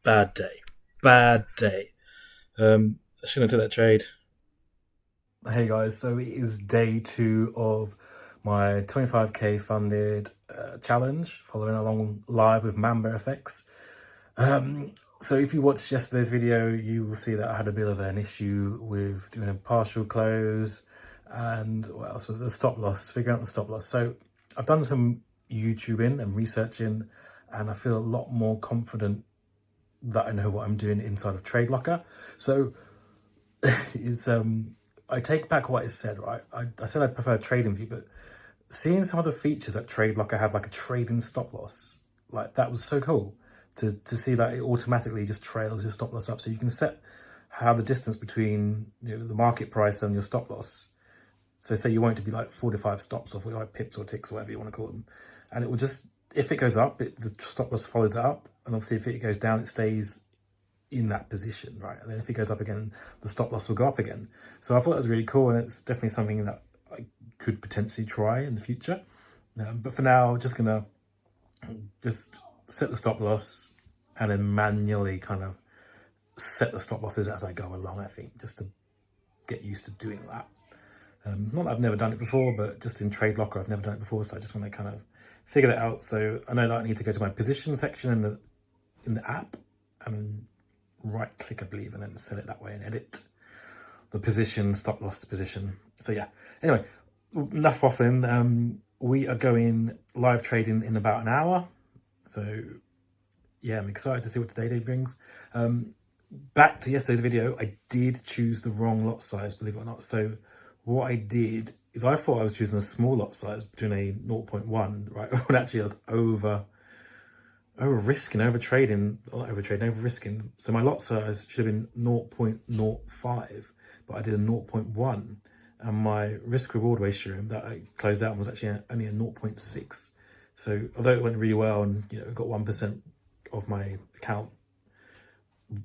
Bad day. Bad day. I shouldn't have took that trade. Hey guys, so it is day 2 of my 25k funded challenge, following along live with MambaFX. So if you watched yesterday's video, you will see that I had a bit of an issue with doing a partial close and what else was the stop loss, figuring out the stop loss. So I've done some YouTubing and researching, and I feel a lot more confident that I know what I'm doing inside of Trade Locker. So it's I take back what I said, right? I said I prefer trading view, but seeing some of the features that Trade Locker have, like a trading stop loss, like that was so cool to see that it automatically just trails your stop loss up. So you can set how the distance between the market price and your stop loss. So say you want it to be like 4 to 5 stops, or 45 pips or ticks, or whatever you want to call them. And it will just, if it goes up, the stop loss follows it up. And obviously if it goes down, it stays in that position, right? And then if it goes up again, the stop loss will go up again. So I thought that was really cool, and it's definitely something that I could potentially try in the future. But for now, just gonna just set the stop loss and then manually kind of set the stop losses as I go along, I think, just to get used to doing that. Not that I've never done it before, but just in Trade Locker, I've never done it before, so I just want to kind of figure that out. So I know that I need to go to my position section in the app, and right click, I believe, and then set it that way and edit the position, stop loss position. So yeah, anyway, enough waffling. We are going live trading in about an hour. So yeah, I'm excited to see what today brings. Back to yesterday's video, I did choose the wrong lot size, believe it or not. So what I did is I thought I was choosing a small lot size between a 0.1, right? When actually I was over risking, over risking. So my lot size should have been 0.05, but I did a 0.1, and my risk reward ratio that I closed out was actually only a 0.6. So although it went really well, and it got 1% of my account,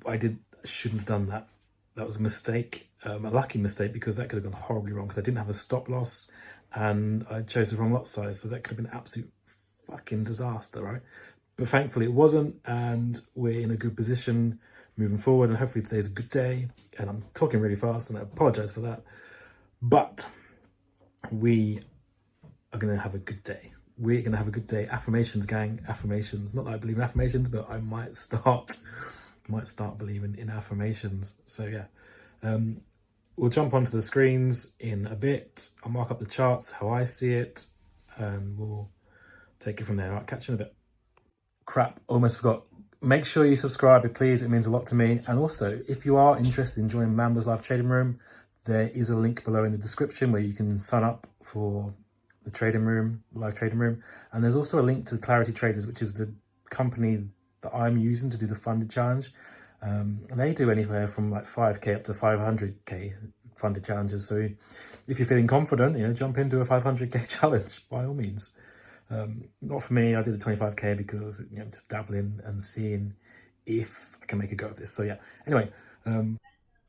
I shouldn't have done that. That was a mistake, a lucky mistake, because that could have gone horribly wrong, because I didn't have a stop loss and I chose the wrong lot size. So that could have been an absolute fucking disaster, right? But thankfully it wasn't, and we're in a good position moving forward, and hopefully today's a good day. And I'm talking really fast, and I apologize for that, but we are going to have a good day. We're going to have a good day. Affirmations, gang. Affirmations. Not that I believe in affirmations, but I might start believing in affirmations. So yeah, we'll jump onto the screens in a bit. I'll mark up the charts how I see it, and we'll take it from there. I'll catch you in a bit. Crap, almost forgot. Make sure you subscribe, please. It means a lot to me. And also, if you are interested in joining Mamba's live trading room, there is a link below in the description where you can sign up for the trading room, live trading room. And there's also a link to Clarity Traders, which is the company that I'm using to do the funded challenge. And they do anywhere from like 5k up to 500k funded challenges. So if you're feeling confident, jump into a 500k challenge by all means. Not for me. I did a 25k because just dabbling and seeing if I can make a go of this. So yeah, anyway,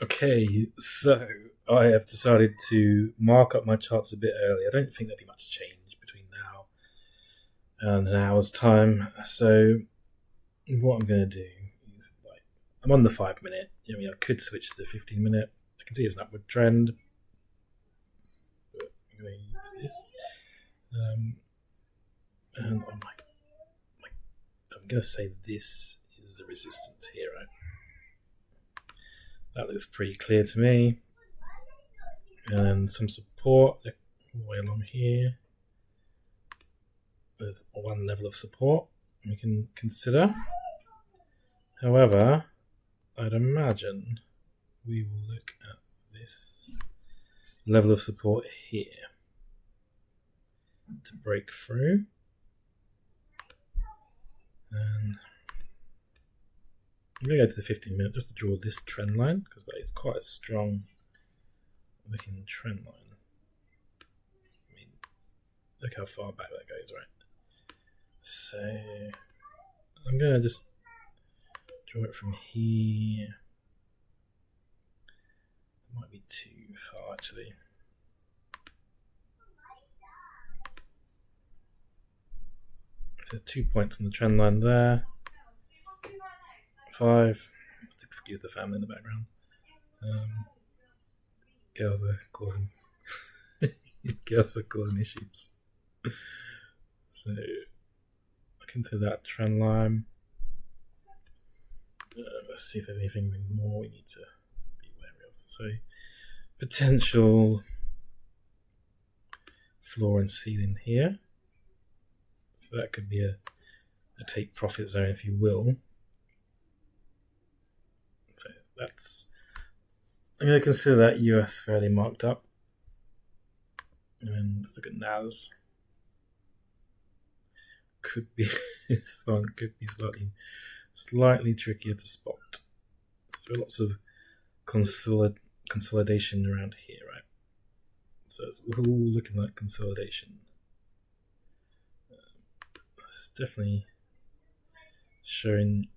okay, so I have decided to mark up my charts a bit early. I don't think there'll be much change between now and an hour's time. So what I'm going to do is, like, I'm on the 5 minute. I could switch to the 15 minute. I can see it's an upward trend, but I'm going to use this. And I'm going to say this is the resistance here, right? That looks pretty clear to me. And some support all the way along here. There's one level of support we can consider. However, I'd imagine we will look at this level of support here to break through. And I'm going to go to the 15 minute just to draw this trend line, because that is quite a strong looking trend line. I mean, look how far back that goes, right? So I'm going to just draw it from here. It might be too far, actually. There's 2 points on the trend line there. 5. Excuse the family in the background. Girls are causing issues. So look into that trend line. Let's see if there's anything more we need to be wary of. So potential floor and ceiling here. So that could be a take profit zone, if you will. So I'm going to consider that US fairly marked up. And then let's look at NAS. This one could be slightly trickier to spot. So there are lots of consolidation around here, right? So it's all looking like consolidation. It's definitely showing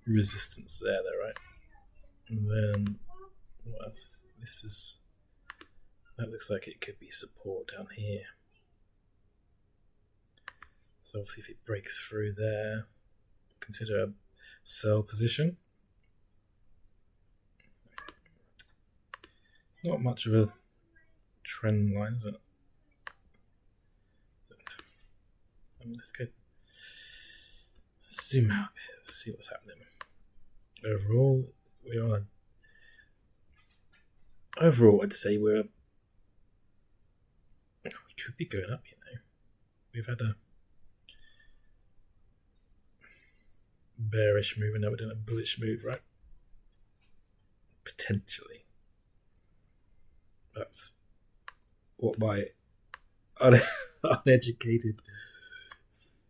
resistance there, right? And then what else? That looks like it could be support down here. So obviously if it breaks through there, consider a sell position. Not much of a trend line, is it? Let's zoom out a bit, let's see what's happening. Overall, I'd say we could be going up, We've had a bearish move and now we're doing a bullish move, right? Potentially. That's what my uneducated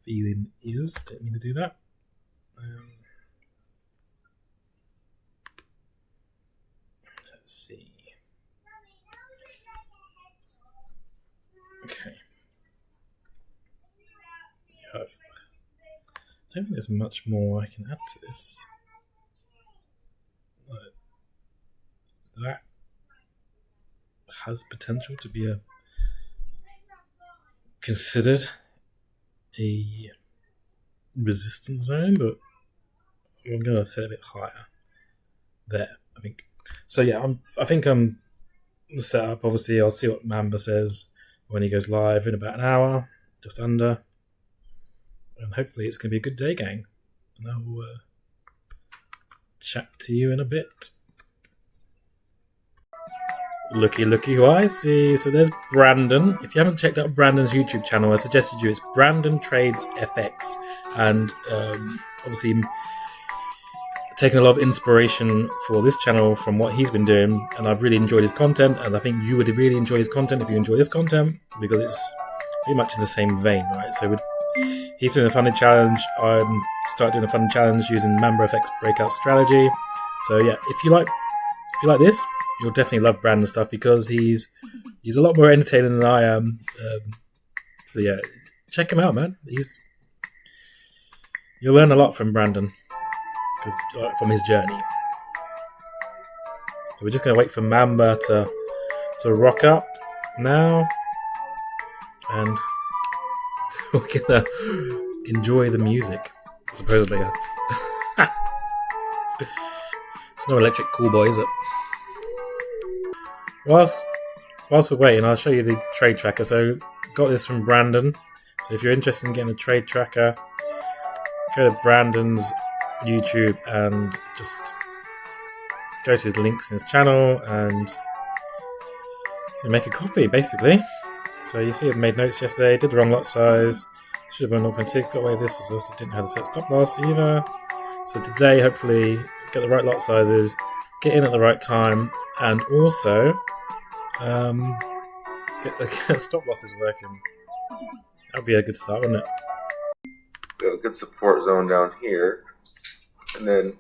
feeling is. Didn't mean to do that. Let's see. Okay. I don't think there's much more I can add to this. That has potential to be considered a resistance zone, but I'm going to set a bit higher there, I think. So yeah, I think I'm set up. Obviously, I'll see what Mamba says when he goes live in about an hour, just under. And hopefully it's going to be a good day, gang. And I'll chat to you in a bit. Looky who I see. So there's Brandon. If you haven't checked out Brandon's YouTube channel, I suggested you. It's Brandon Trades FX. And obviously taken a lot of inspiration for this channel from what he's been doing. And I've really enjoyed his content. And I think you would really enjoy his content if you enjoy his content, because it's pretty much in the same vein, right? So he's doing a funding challenge. I'm started doing a funding challenge using MambaFX breakout strategy. So yeah, if you like this, you'll definitely love Brandon's stuff, because he's a lot more entertaining than I am. So yeah, check him out, man. You'll learn a lot from Brandon, from his journey. So we're just gonna wait for Mamba to rock up now, and we're gonna enjoy the music. Supposedly, it's no electric cool boy, is it? Whilst we're waiting, I'll show you the trade tracker. So got this from Brandon. So if you're interested in getting a trade tracker, go to Brandon's YouTube and just go to his links in his channel and make a copy, basically. So you see I made notes yesterday, did the wrong lot size, should have been 0.6, got away with this, I also didn't have the set stop loss either. So today, hopefully, get the right lot sizes, get in at the right time, and also get the stop losses working. That would be a good start, wouldn't it? Got a good support zone down here, and then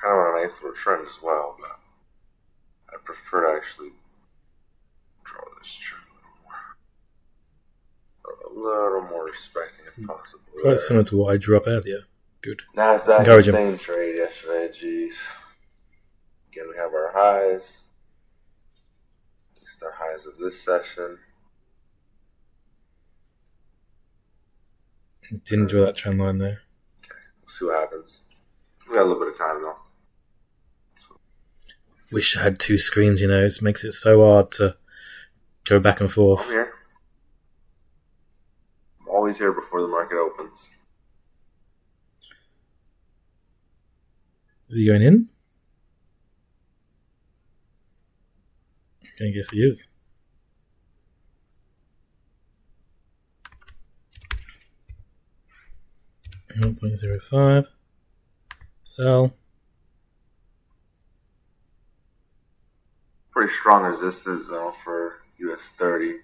kind of a nice little trend as well, but I prefer to actually draw this trend a little more respecting if possible. Quite similar to what I drew up earlier. Good. Nasdaq, same trade yesterday, geez. Again, we have our highs. At least our highs of this session. Didn't draw that trend line there. Okay, we'll see what happens. We got a little bit of time though. Wish I had two screens, it makes it so hard to go back and forth. I'm here. I'm always here before the market opens. Is he going in? I guess he is. $1.05. Sell. Pretty strong resistance zone for US 30.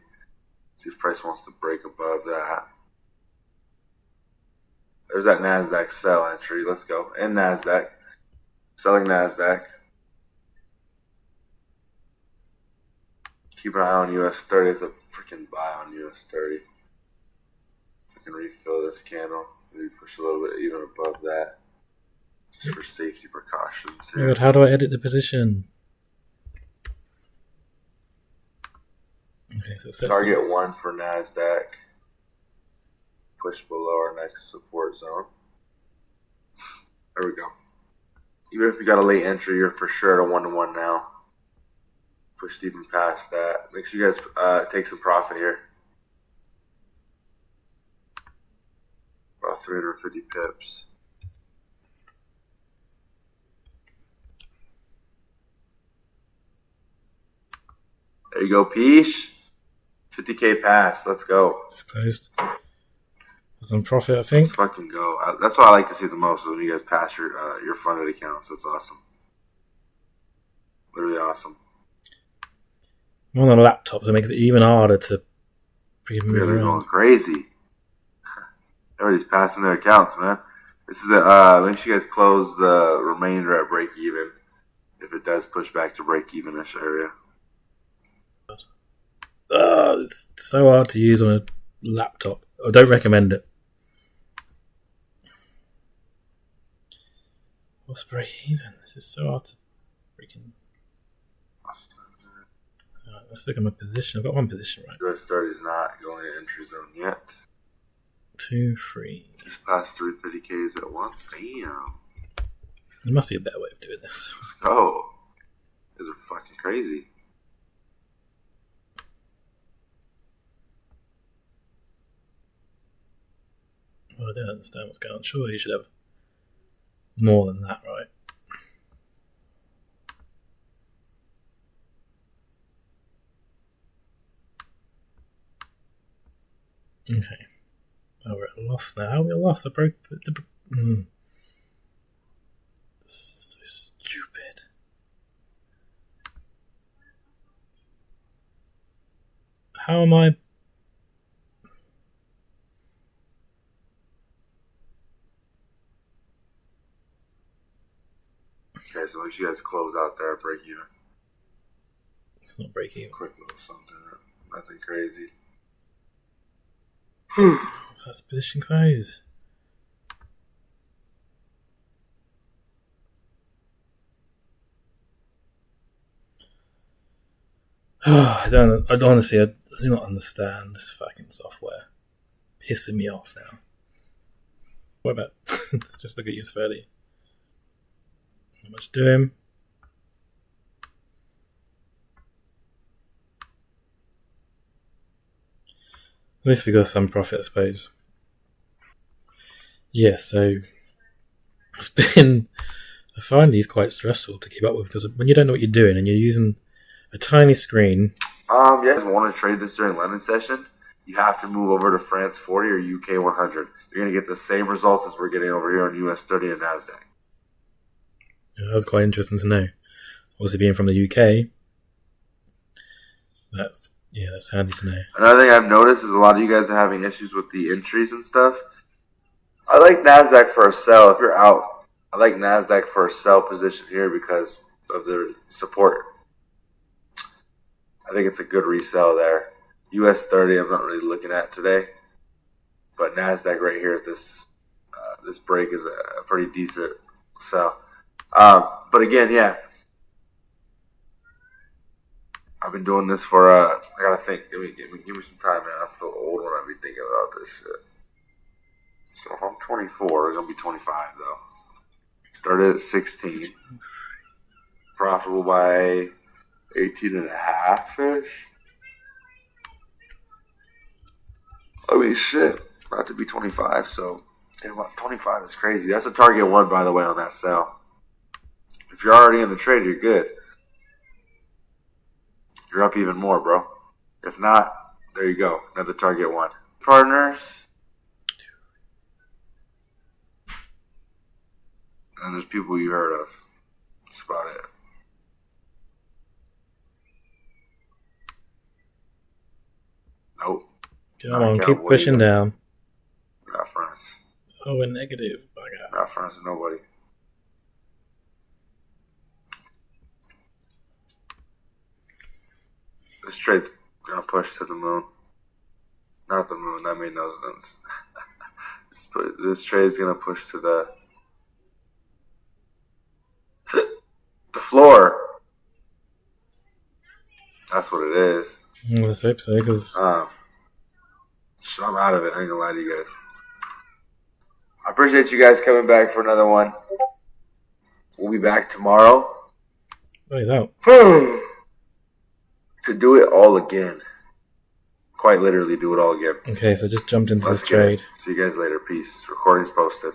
See if price wants to break above that. There's that NASDAQ sell entry. Let's go. And NASDAQ. Selling NASDAQ. Keep an eye on US 30. It's a freaking buy on US 30. I can refill this candle. Maybe push a little bit even above that. Just for safety precautions here. How do I edit the position? Okay, so target 1 for NASDAQ. Push below our next support zone. There we go. Even if you got a late entry, you're for sure at a 1-to-1 now. Pushed even past that. Make sure you guys take some profit here. About 350 pips. There you go, Peace. 50K pass. Let's go. It's closed. It's on profit, I think. Let's fucking go. That's what I like to see the most when you guys pass your funded accounts. That's awesome. Literally awesome. I'm on a laptop, so it makes it even harder to move really around. Going crazy. Everybody's passing their accounts, man. This is make sure you guys close the remainder at break even. If it does push back to break even-ish area. It's so hard to use on a laptop. I don't recommend it. What's break even? This is so hard to freaking. Let's look at my position. I've got one position right. US 30 is not going to entry zone yet. 2, 3. Just past 350Ks at once. Damn. There must be a better way of doing this. Let's go. These are fucking crazy. Well, I don't understand what's going on. Surely you should have more than that, right? Okay. Oh, we're at a loss now. How are we at a loss? I broke the. So stupid. How am I? Okay, so make sure you guys close out there at break even. It's not break even. Quick little something. Nothing crazy. That's position close. I don't honestly, I do not understand this fucking software. Pissing me off now. What about? Let's just look at US 30. How much doing? At least we got some profit, I suppose. Yeah, so it's been. I find these quite stressful to keep up with because when you don't know what you're doing and you're using a tiny screen. You guys want to trade this during London session? You have to move over to France 40 or UK 100. You're going to get the same results as we're getting over here on US 30 and NASDAQ. Yeah, that was quite interesting to know. Obviously, being from the UK, that's handy to know. Another thing I've noticed is a lot of you guys are having issues with the entries and stuff. I like NASDAQ for a sell. If you're out, I like NASDAQ for a sell position here because of their support. I think it's a good resell there. US 30 I'm not really looking at today. But NASDAQ right here at this break is a pretty decent sell. But again, yeah. I've been doing this for, I gotta think. Give me some time, man. I feel old when I be thinking about this shit. So if I'm 24, I'm gonna be 25, though. Started at 16. Profitable by 18.5-ish. I mean, shit. About to be 25, so 25 is crazy. That's a target one, by the way, on that sell. If you're already in the trade, you're good. You're up even more, bro. If not, there you go. Another target one. Partners. And there's people you heard of. That's about it. Nope. Come on, keep pushing down. We're not friends. Oh, we're negative. Bugger. Not friends with nobody. This trade's gonna push to the moon. Not the moon. That made no sense. This trade's gonna push to the floor. That's what it is. Let's hope so, because I'm out of it. I ain't gonna lie to you guys. I appreciate you guys coming back for another one. We'll be back tomorrow. Oh, he's out. To do it all again. Quite literally do it all again. Okay, so just jumped into this trade. See you guys later. Peace. Recording's posted.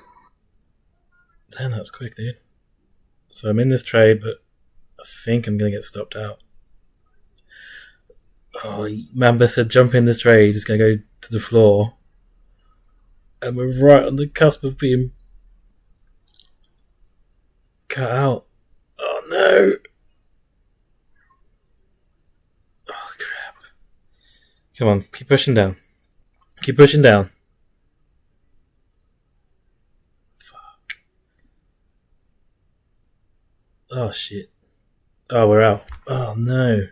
Damn, that's quick, dude. So I'm in this trade, but I think I'm going to get stopped out. Oh, Mamba said jump in this trade. It's going to go to the floor. And we're right on the cusp of being cut out. Oh, no. Oh, crap. Come on, keep pushing down. Keep pushing down. Fuck. Oh, shit. Oh, we're out. Oh, no.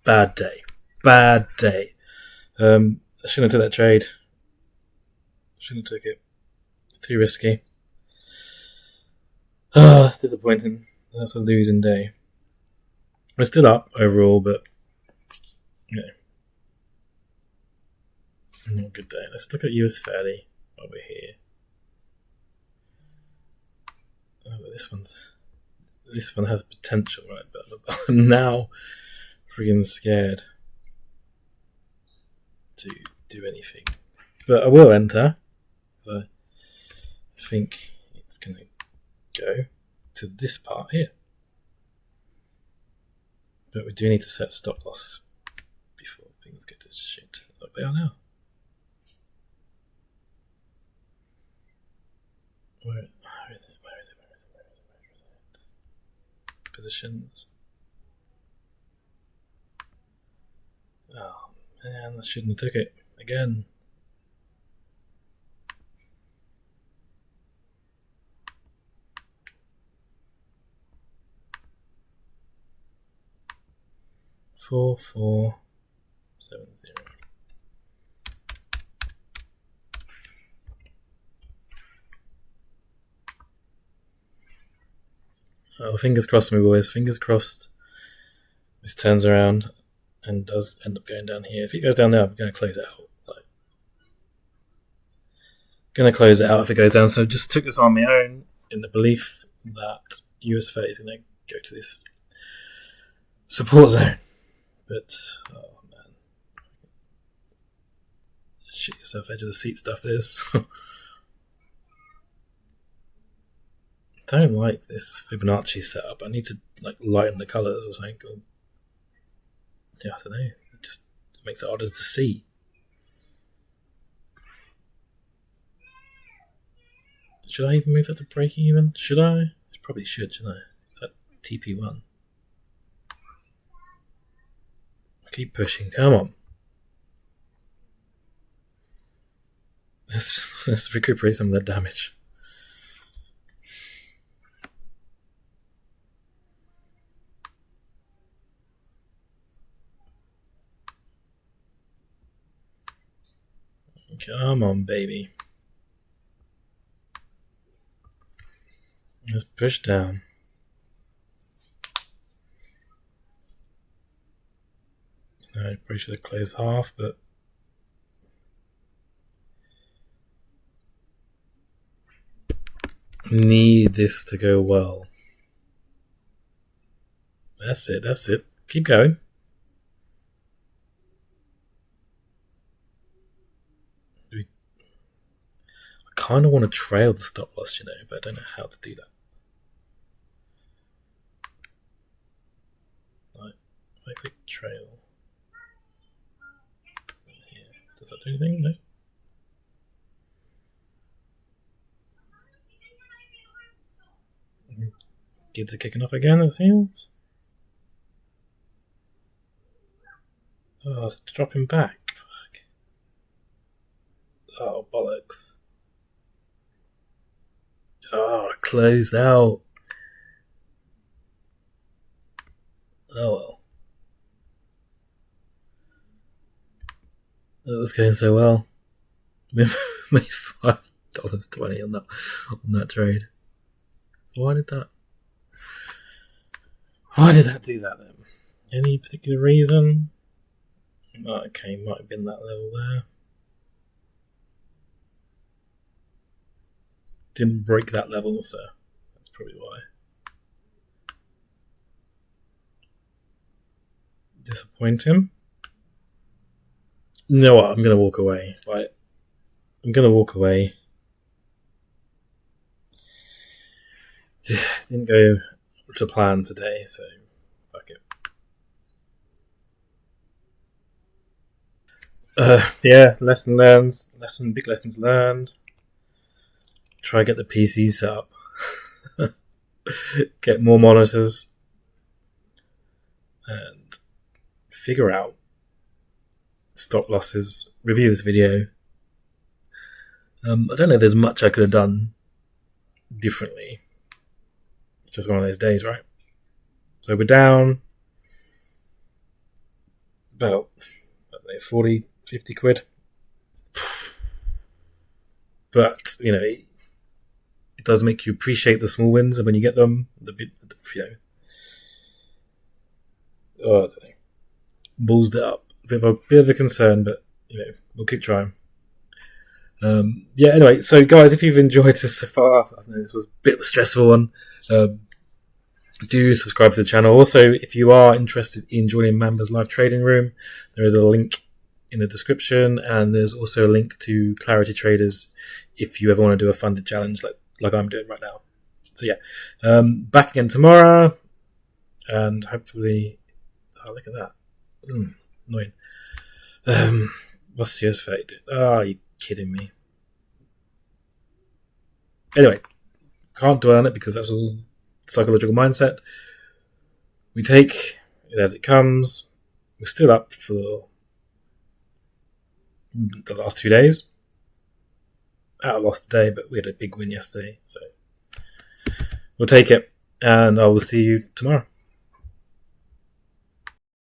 Bad day. Bad day. I shouldn't have took that trade. Shouldn't have took it. It's too risky. That's disappointing. That's a losing day. We're still up overall, but yeah, not a good day. Let's look at US 30 over here. Oh, but this one has potential, right? But I'm now freaking scared to do anything. But I will enter. I think it's going to go to this part here. But we do need to set stop loss before things get to shit like they are now. Where is it? Where is it? Where is it? Where is it? Where is it? Where is it? Positions. Oh man, I shouldn't have took it again. Four, 7, 0. Oh, fingers crossed, my boys. Fingers crossed. This turns around and does end up going down here. If it goes down there, I'm going to close it out. Going to close it out if it goes down. So just took this on my own in the belief that US 30 is going to go to this support zone. But, oh man. Shit yourself edge of the seat stuff this. Don't like this Fibonacci setup. I need to lighten the colours or something. Yeah, I don't know. It just makes it harder to see. Should I even move that to break even? Should I? I probably should, shouldn't I? Is that TP1? Keep pushing. Come on. Let's recuperate some of that damage. Come on, baby. Let's push down. I probably should have closed half, but Need this to go well. That's it. That's it. Keep going. I kind of want to trail the stop loss, but I don't know how to do that. Right. If I click trail. Here. Does that do anything? No. Kids are kicking off again, it seems. Oh, it's dropping back. Fuck. Oh, bollocks. Oh, closed out. Oh well. That was going so well. We made $5.20 on that trade. So why did that do that then? Any particular reason? Okay, might have been that level there. Didn't break that level, so that's probably why. Disappointing. You know what? I'm gonna walk away. I'm gonna walk away. Didn't go to plan today, so fuck it. Yeah, big lessons learned. Try to get the PC set up. Get more monitors. And figure out stop losses. Review this video. I don't know if there's much I could have done differently. It's just one of those days, right? So we're down about 40, 50 quid. But, it does make you appreciate the small wins, and when you get them, I don't know. Ballsed it up. A bit of a concern, but, we'll keep trying. Anyway, so guys, if you've enjoyed this so far, I know this was a bit of a stressful one. Do subscribe to the channel. Also, if you are interested in joining Mamba's live trading room, there is a link in the description, and there's also a link to Clarity Traders if you ever want to do a funded challenge like I'm doing right now. So back again tomorrow, and hopefully, look at that. Annoying. What's the US30 do? Oh, are you kidding me? Anyway, can't dwell on it because that's all psychological mindset. We take it as it comes. We're still up for the last 2 days. I lost today, but we had a big win yesterday, so we'll take it, and I will see you tomorrow.